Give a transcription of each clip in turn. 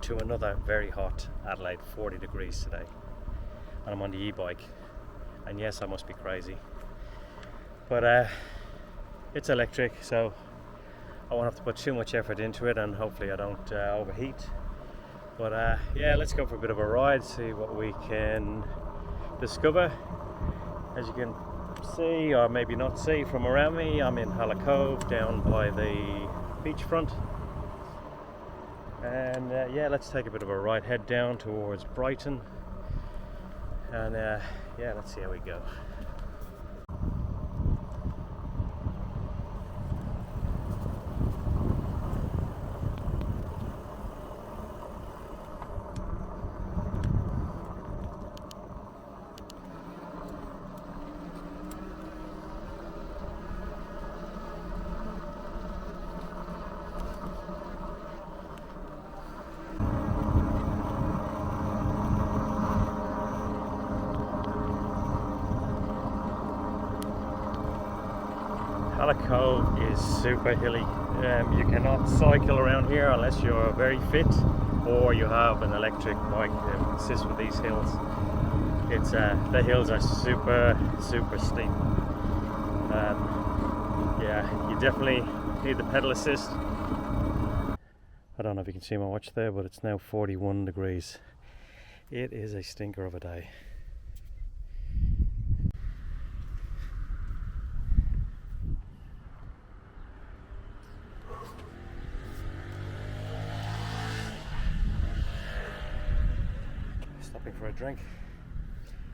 to another very hot Adelaide, 40 degrees today, and I'm on the e-bike, and yes, I must be crazy, but it's electric, so I won't have to put too much effort into it, and hopefully I don't overheat. But yeah, let's go for a bit of a ride, see what we can discover. As you can see, or maybe not see from around me, I'm in Hallett Cove, down by the beachfront. And yeah, let's take a bit of a ride, head down towards Brighton, and yeah, let's see how we go. Hallett Cove is super hilly. You cannot cycle around here unless you're very fit or you have an electric bike that assists with these hills. It's the hills are super steep. Yeah, you definitely need the pedal assist. I don't know if you can see my watch there, but it's now 41 degrees. It is a stinker of a day. Stopping for a drink.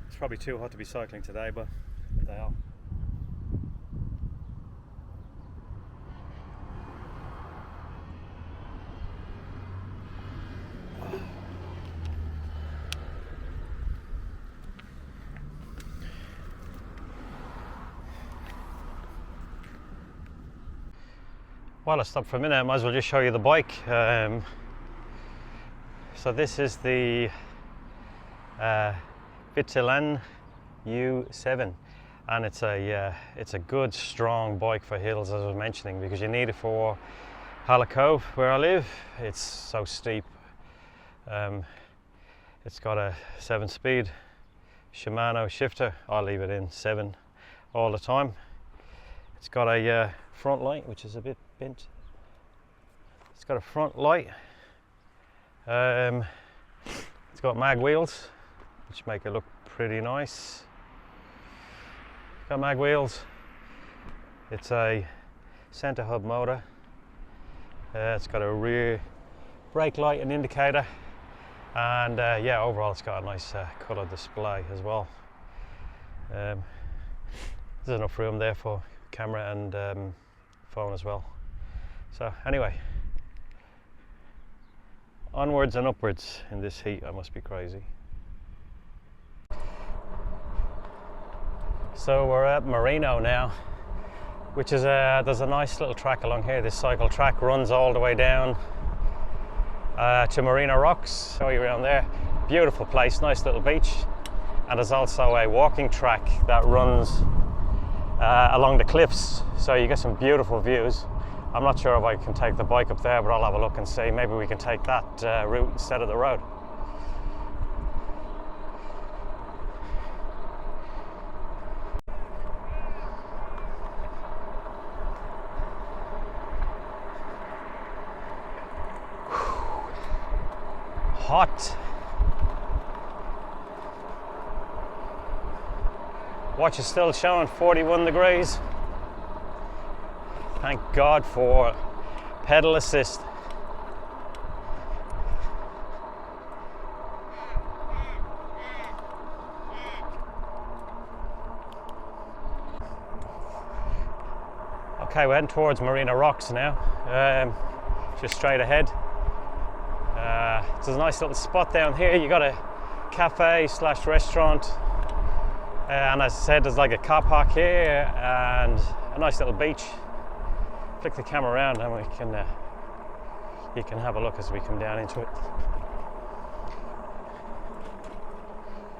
It's probably too hot to be cycling today, but what the hell. While I stop for a minute, I might as well just show you the bike. So this is the Vitilan U7, and it's a good strong bike for hills, as I was mentioning, because you need it for Hallett Cove where I live. It's so steep. It's got a 7-speed Shimano shifter. I leave it in 7 all the time. It's got a front light, which is a bit bent. It's got a front light. It's got mag wheels, which make it look pretty nice. Got mag wheels. It's a center hub motor. It's got a rear brake light and indicator, and yeah, overall it's got a nice colour display as well. There's enough room there for camera and phone as well. So anyway, onwards and upwards in this heat. I must be crazy. So we're at Merino now, which is there's a nice little track along here. This cycle track runs all the way down to Merino Rocks. Show you around there. Beautiful place, nice little beach, and there's also a walking track that runs along the cliffs, so you get some beautiful views. I'm not sure if I can take the bike up there, but I'll have a look and see. Maybe we can take that route instead of the road. Hot. Watch is still showing 41 degrees. Thank God for pedal assist. Okay, we're heading towards Merino Rocks now, just straight ahead. There's a nice little spot down here. You got a cafe / restaurant, and as I said, there's like a car park here and a nice little beach. Flick the camera around and we can you can have a look as we come down into it.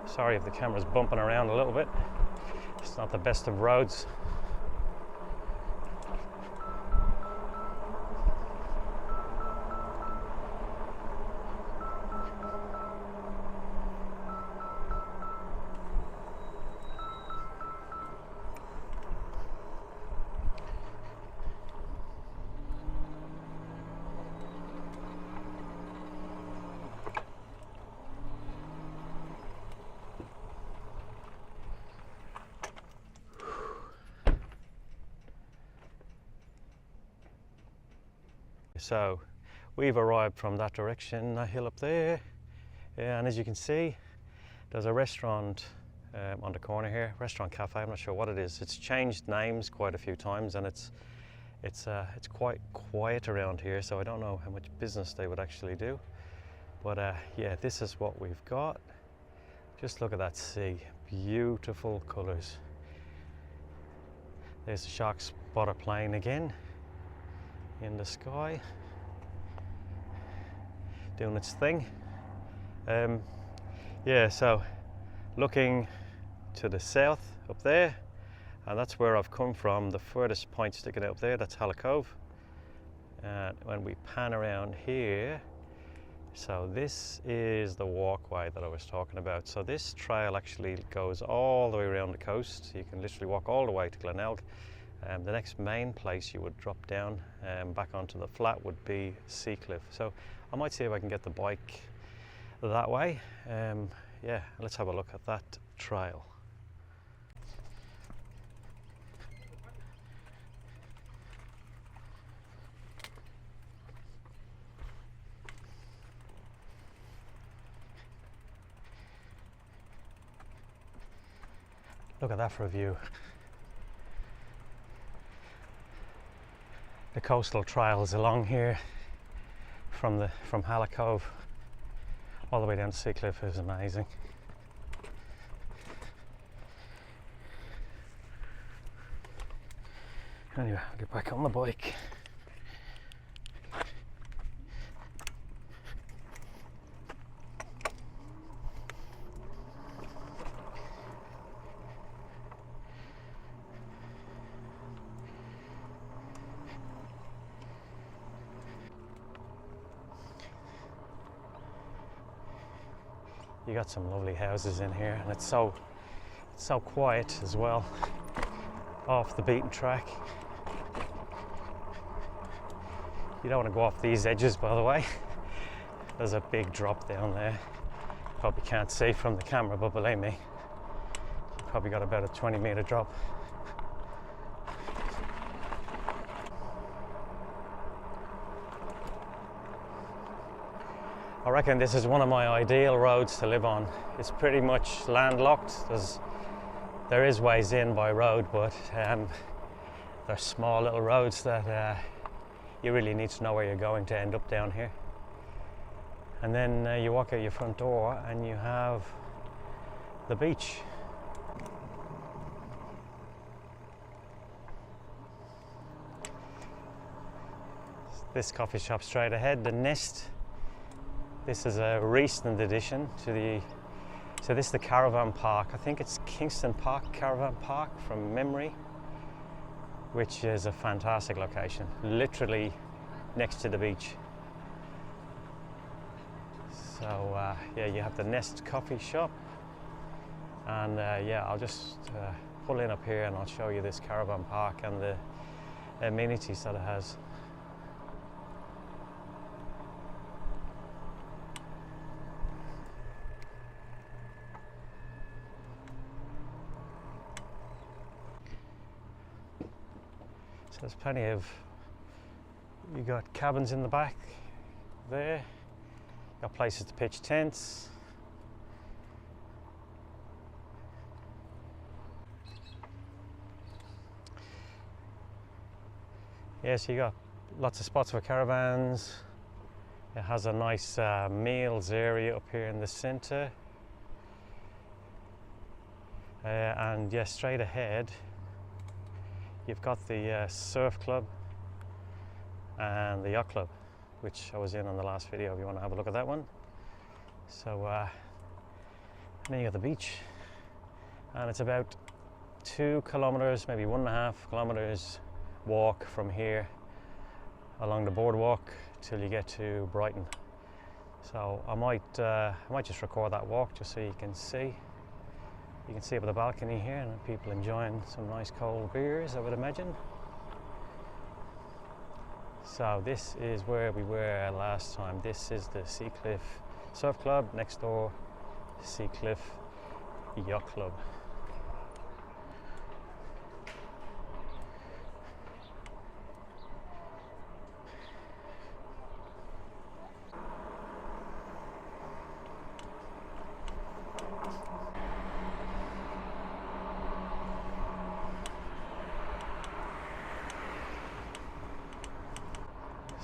Sorry if the camera's bumping around a little bit. It's not the best of roads. So we've arrived from that direction, that hill up there, and as you can see, there's a restaurant on the corner here, restaurant cafe. I'm not sure what it is. It's changed names quite a few times, and it's quite quiet around here, so I don't know how much business they would actually do. But yeah, this is what we've got. Just look at that sea, beautiful colours. There's the shark spotter plane again in the sky, doing its thing. Yeah, so looking to the south up there, and that's where I've come from. The furthest point sticking out there, that's Hallett Cove. And when we pan around here, so this is the walkway that I was talking about. So this trail actually goes all the way around the coast. You can literally walk all the way to Glenelg. The next main place you would drop down back onto the flat would be Seacliff. So I might see if I can get the bike that way. Yeah, let's have a look at that trail. Look at that for a view. The coastal trails along here from Hallett Cove all the way down to Seacliff is amazing. Anyway, I'll get back on the bike. You got some lovely houses in here, and it's so quiet as well, off the beaten track. You don't want to go off these edges, by the way. There's a big drop down there. Probably can't see from the camera, but believe me, you probably got about a 20-meter drop. I reckon this is one of my ideal roads to live on. It's pretty much landlocked. There is ways in by road, but they're small little roads that you really need to know where you're going to end up down here. And then you walk out your front door and you have the beach. This coffee shop straight ahead, the Nest. This is a recent addition to so this is the caravan park. I think it's Kingston Park Caravan Park from memory, which is a fantastic location, literally next to the beach. So yeah, you have the Nest coffee shop, and yeah, I'll just pull in up here and I'll show you this caravan park and the amenities that it has. There's plenty of, you got cabins in the back there, got places to pitch tents. Yeah, so you got lots of spots for caravans. It has a nice meals area up here in the centre. And yeah, straight ahead you've got the surf club and the yacht club, which I was in on the last video if you want to have a look at that one. So then you got the beach, and it's about 2 kilometers, maybe 1.5 kilometers walk from here along the boardwalk till you get to Brighton. So I might just record that walk just so you can see. You can see up the balcony here, and people enjoying some nice cold beers, I would imagine. So this is where we were last time. This is the Seacliff Surf Club, next door Seacliff Yacht Club.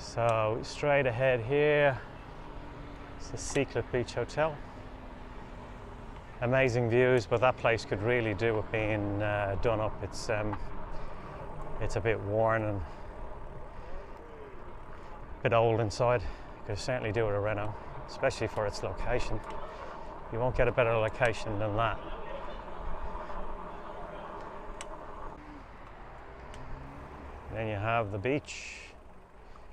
So straight ahead here, it's the Seacliff Beach Hotel. Amazing views, but that place could really do with being done up. It's a bit worn and a bit old inside. Could certainly do with a reno, especially for its location. You won't get a better location than that. And then you have the beach,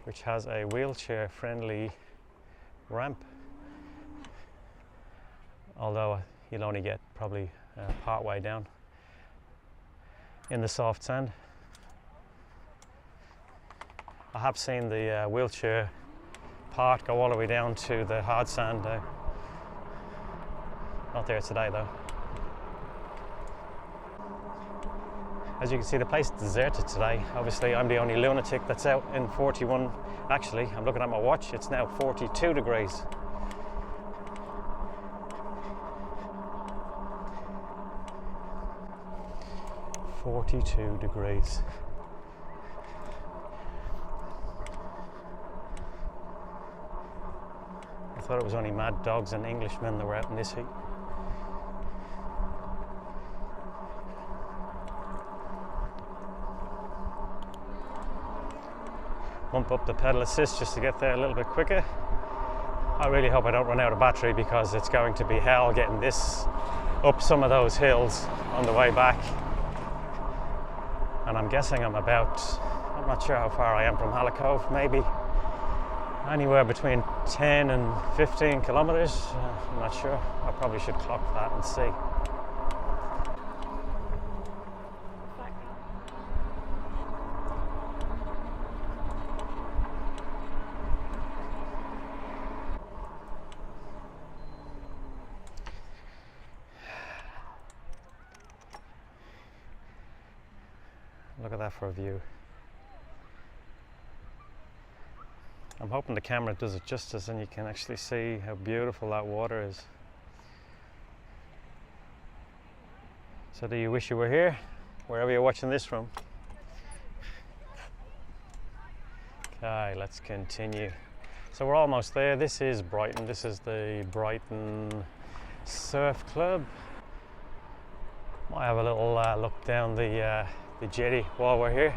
which has a wheelchair-friendly ramp, although you'll only get probably part way down in the soft sand. I have seen the wheelchair part go all the way down to the hard sand. Not there today though. As you can see, the place is deserted today. Obviously I'm the only lunatic that's out in 41. Actually, I'm looking at my watch, it's now 42 degrees. .42 degrees. I thought it was only mad dogs and Englishmen that were out in this heat. Bump up the pedal assist just to get there a little bit quicker. I really hope I don't run out of battery because it's going to be hell getting this up some of those hills on the way back. And I'm guessing I'm not sure how far I am from Hallett Cove, maybe anywhere between 10 and 15 kilometers. I'm not sure. I probably should clock that and see. Look at that for a view. I'm hoping the camera does it justice and you can actually see how beautiful that water is. So do you wish you were here, wherever you're watching this from? Okay, let's continue. So we're almost there. This is Brighton. This is the Brighton Surf Club. Might have a little look down the jetty while we're here.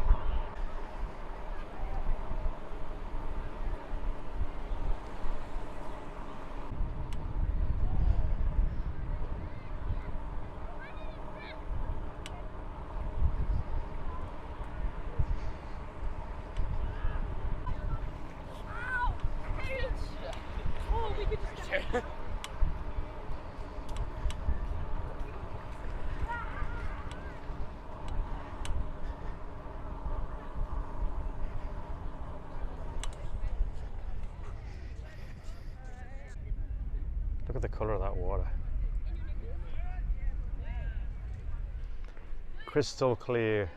Look at the colour of that water. Crystal clear.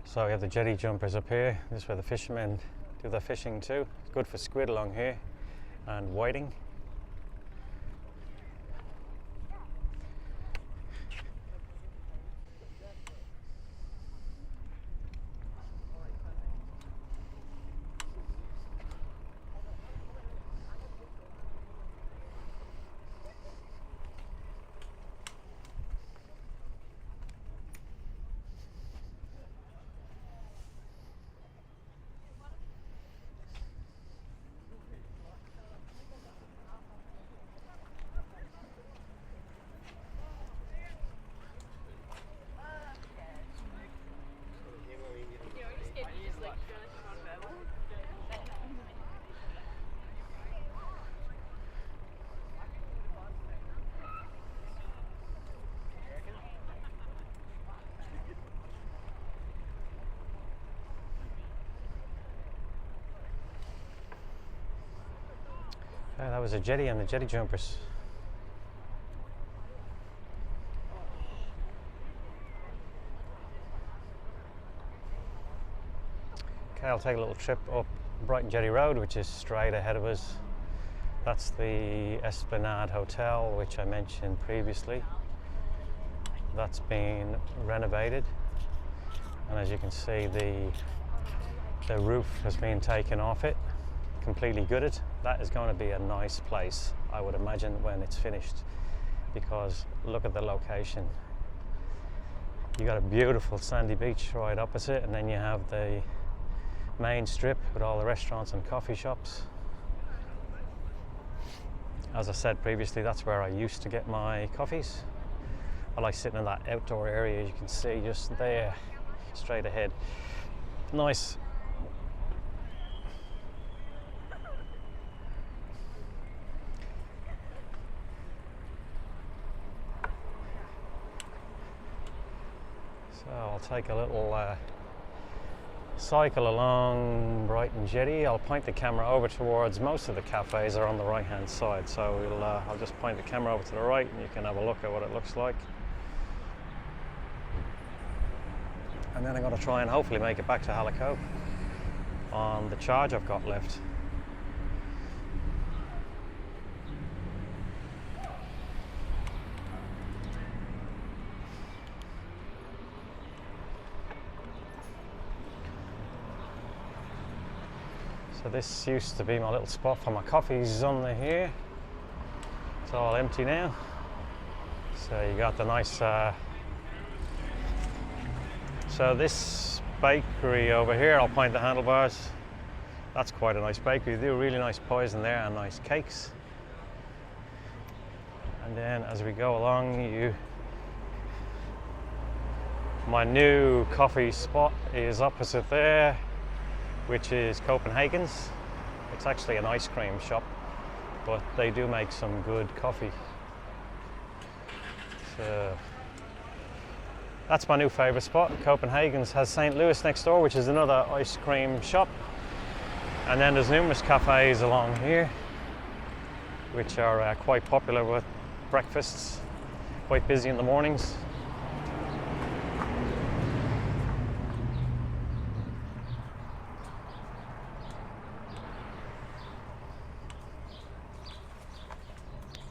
So we have the jetty jumpers up here. This is where the fishermen do their fishing too. It's good for squid along here and whiting. Yeah, that was a jetty and the jetty jumpers. Okay, I'll take a little trip up Brighton Jetty Road, which is straight ahead of us. That's the Esplanade Hotel, which I mentioned previously. that's been renovated, and as you can see, the roof has been taken off it, completely gutted. That is going to be a nice place, I would imagine, when it's finished, because look at the location. You got a beautiful sandy beach right opposite, and then you have the main strip with all the restaurants and coffee shops. As I said previously, that's where I used to get my coffees. I like sitting in that outdoor area, as you can see just there, straight ahead. Nice. So I'll take a little cycle along Brighton Jetty. I'll point the camera over towards, most of the cafes are on the right hand side, so I'll just point the camera over to the right and you can have a look at what it looks like. And then I'm going to try and hopefully make it back to Hallett Cove on the charge I've got left. So this used to be my little spot for my coffees under here. It's all empty now. So you got the nice so this bakery over here, I'll point the handlebars. That's quite a nice bakery. They do really nice pies in there and nice cakes. And then as we go along, my new coffee spot is opposite there, which is Copenhagen's. It's actually an ice cream shop, but they do make some good coffee. So that's my new favourite spot. Copenhagen's has St. Louis next door, which is another ice cream shop. And then there's numerous cafes along here, which are quite popular with breakfasts, quite busy in the mornings.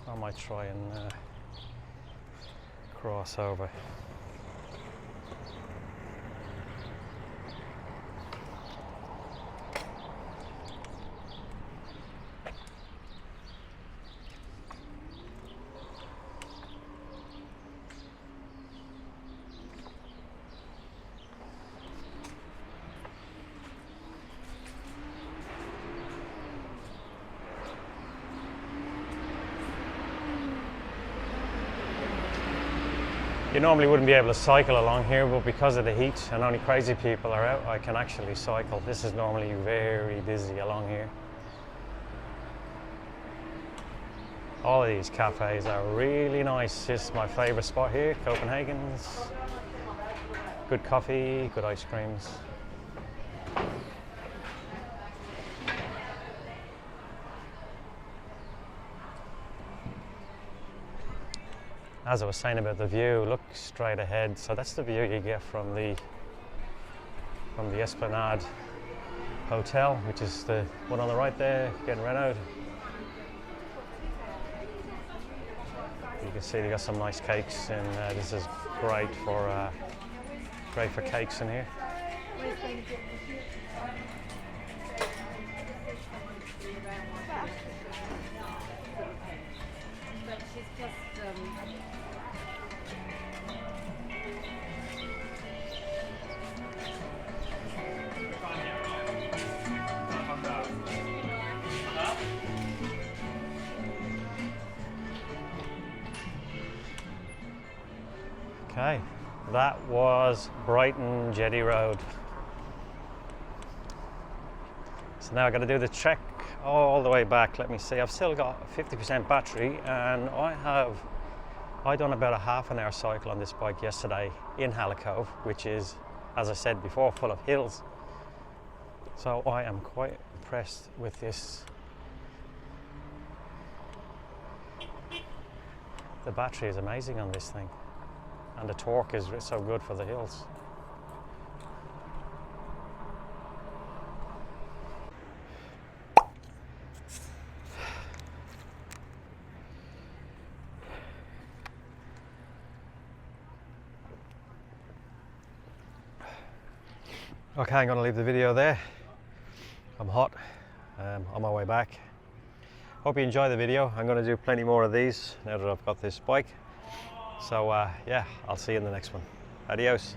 I might try and cross over. You normally wouldn't be able to cycle along here, but because of the heat and only crazy people are out, I can actually cycle. This is normally very busy along here. All of these cafes are really nice. This is my favourite spot here, Copenhagen's. Good coffee, good ice creams. As I was saying about the view, look straight ahead. So that's the view you get from the Esplanade Hotel, which is the one on the right there, getting renovated. You can see they got some nice cakes, and this is great for cakes in here. Okay, that was Brighton Jetty Road. So now I've got to do the trek all the way back. Let me see, I've still got 50% battery, and I done about a half an hour cycle on this bike yesterday in Hallett Cove, which is, as I said before, full of hills. So I am quite impressed with this. The battery is amazing on this thing, and the torque is so good for the hills. Okay, I'm going to leave the video there. I'm hot, on my way back. Hope you enjoy the video. I'm going to do plenty more of these now that I've got this bike. So yeah, I'll see you in the next one. Adios.